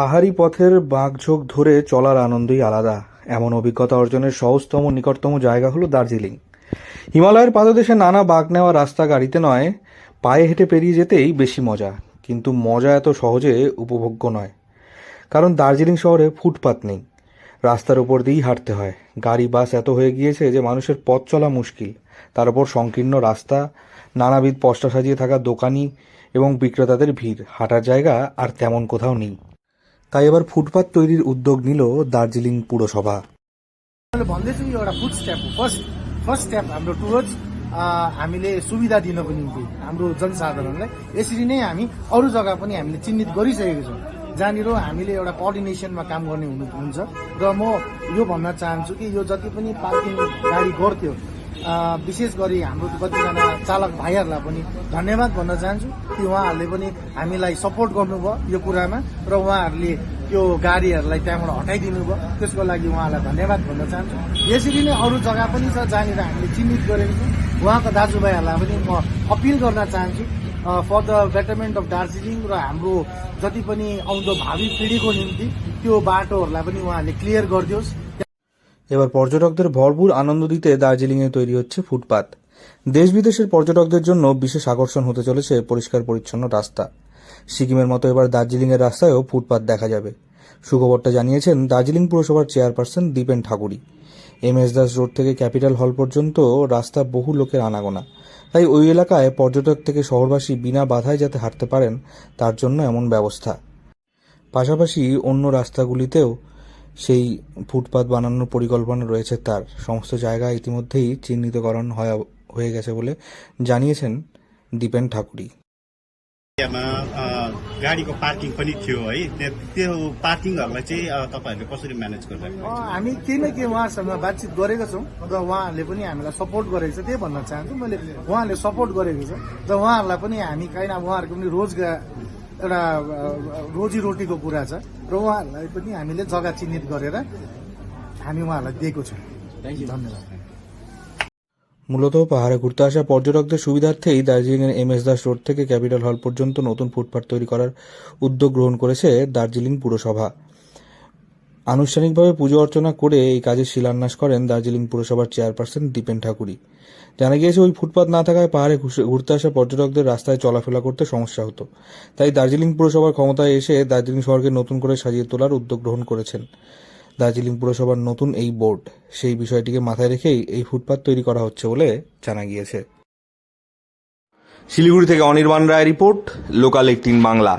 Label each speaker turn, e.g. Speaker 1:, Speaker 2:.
Speaker 1: পাহাড়ি পথের বাঁকঝোঁক ধরে চলার আনন্দই আলাদা। এমন অভিজ্ঞতা অর্জনের সহজতম নিকটতম জায়গা হলো দার্জিলিং। হিমালয়ের পাদদেশে নানা বাঁক নেওয়া রাস্তা গাড়িতে নয়, পায়ে হেঁটে পেরিয়ে যেতেই বেশি মজা। কিন্তু মজা এত সহজে উপভোগ্য নয়, কারণ দার্জিলিং শহরে ফুটপাত নেই। রাস্তার উপর দিয়েই হাঁটতে হয়। গাড়ি বাস এত হয়ে গিয়েছে যে মানুষের পথ চলা মুশকিল। তার উপর সংকীর্ণ রাস্তা, নানাবিধ পসরা সাজিয়ে থাকা দোকানি এবং বিক্রেতাদের ভিড়, হাঁটার জায়গা আর তেমন কোথাও নেই। তাই এবার ফুটপাত তৈরির उद्योग নিল दार्जिलिङ पुरसभा।
Speaker 2: भन्दैछु यो एउटा फुड स्टेप हो, फर्स्ट स्टेप हाम्रो टुवर्ड्स हामीले सुविधा दिनको निम्ति हाम्रो जनसाधारणलाई। यसरी नै हामी अरू जग्गा पनि हामीले चिन्हित गरिसकेको छौँ जहाँनिर हामीले एउटा कोअर्डिनेसनमा काम गर्ने हुन्छ। र म यो भन्न चाहन्छु कि यो जति पनि पार्किङ गाडी गर्थ्यो, विशेष गरी हाम्रो कतिजना चालक भाइहरूलाई पनि धन्यवाद भन्न चाहन्छु कि उहाँहरूले पनि हामीलाई सपोर्ट गर्नुभयो यो कुरामा, र उहाँहरूले त्यो गाडीहरूलाई त्यहाँबाट हटाइदिनु भयो, त्यसको लागि उहाँलाई धन्यवाद भन्न चाहन्छु। यसरी नै अरू जग्गा पनि छ जहाँनिर हामीले चिन्हित गरेको छौँ। उहाँको दाजुभाइहरूलाई पनि म अपिल गर्न चाहन्छु for the betterment of Darjeeling र हाम्रो जति पनि आउँदो भावी पिँढीको निम्ति त्यो बाटोहरूलाई पनि उहाँहरूले क्लियर गरिदियोस्।
Speaker 1: এবার পর্যটকদের ভরপুর আনন্দ দিতে দার্জিলিংয়ে তৈরি হচ্ছে ফুটপাত। দেশ বিদেশের পর্যটকদের জন্য বিশেষ আকর্ষণ হতে চলেছে পরিষ্কার পরিচ্ছন্ন রাস্তা। সিকিমের মতো এবার দার্জিলিংয়ের রাস্তায়ও ফুটপাত দেখা যাবে। সুখবরটা জানিয়েছেন দার্জিলিং পুরসভার chairperson Dipen Thakuri. MS Das road থেকে ক্যাপিটাল হল পর্যন্ত রাস্তা বহু লোকের আনাগোনা। তাই ওই এলাকায় পর্যটক থেকে শহরবাসী বিনা বাধায় যাতে হাঁটতে পারেন, তার জন্য এমন ব্যবস্থা। পাশাপাশি অন্য রাস্তাগুলিতেও সেই ফুটপাত বানানোর পরিকল্পনা রয়েছে তার। সমস্ত জায়গা ইতিমধ্যেই চিহ্নিতকরণ হয়ে গেছে বলে জানিয়েছেন দীপেন ঠাকুরী।
Speaker 3: गाडीको पार्किङ पनि थियो है, त्यो पार्किङहरूलाई चाहिँ तपाईँहरूले कसरी म्यानेज गरिरहेको?
Speaker 2: हामी केही न केही उहाँहरूसँग बातचित गरेका छौँ र उहाँहरूले पनि हामीलाई सपोर्ट गरेको छ। त्यही भन्न चाहन्छु मैले, उहाँहरूले सपोर्ट गरेको छ र उहाँहरूलाई पनि हामी काहीँ उहाँहरूको पनि रोजगार एउटा रोजीरोटीको कुरा छ र उहाँहरूलाई पनि हामीले जग्गा चिन्हित गरेर हामी उहाँहरूलाई दिएको छौँ। धन्यवाद।
Speaker 1: মূলত পাহাড়ে ঘুরতে আসা পর্যটকদের সুবিধার্থেই দার্জিলিংয়ের MS দাস রোড থেকে ক্যাপিটাল হল পর্যন্ত নতুন ফুটপাত তৈরি করার উদ্যোগ গ্রহণ করেছে দার্জিলিং পুরসভা। আনুষ্ঠানিকভাবে পুজো অর্চনা করে এই কাজের শিলান্যাস করেন দার্জিলিং পুরসভার চেয়ারপারসন দীপেন ঠাকুরী। জানা গিয়েছে ওই ফুটপাত না থাকায় পাহাড়ে ঘুরতে আসা পর্যটকদের রাস্তায় চলাফেরা করতে সমস্যা হতো। তাই দার্জিলিং পুরসভার ক্ষমতায় এসে দার্জিলিং শহরকে নতুন করে সাজিয়ে তোলার উদ্যোগ গ্রহণ করেছেন দার্জিলিং পুরসভার নতুন এই বোর্ড। সেই বিষয়টিকে মাথায় রেখেই এই ফুটপাত তৈরি করা হচ্ছে বলে জানা গিয়েছে। শিলিগুড়ি থেকে অনির্বাণ রায় রিপোর্ট, লোকাল 18 বাংলা।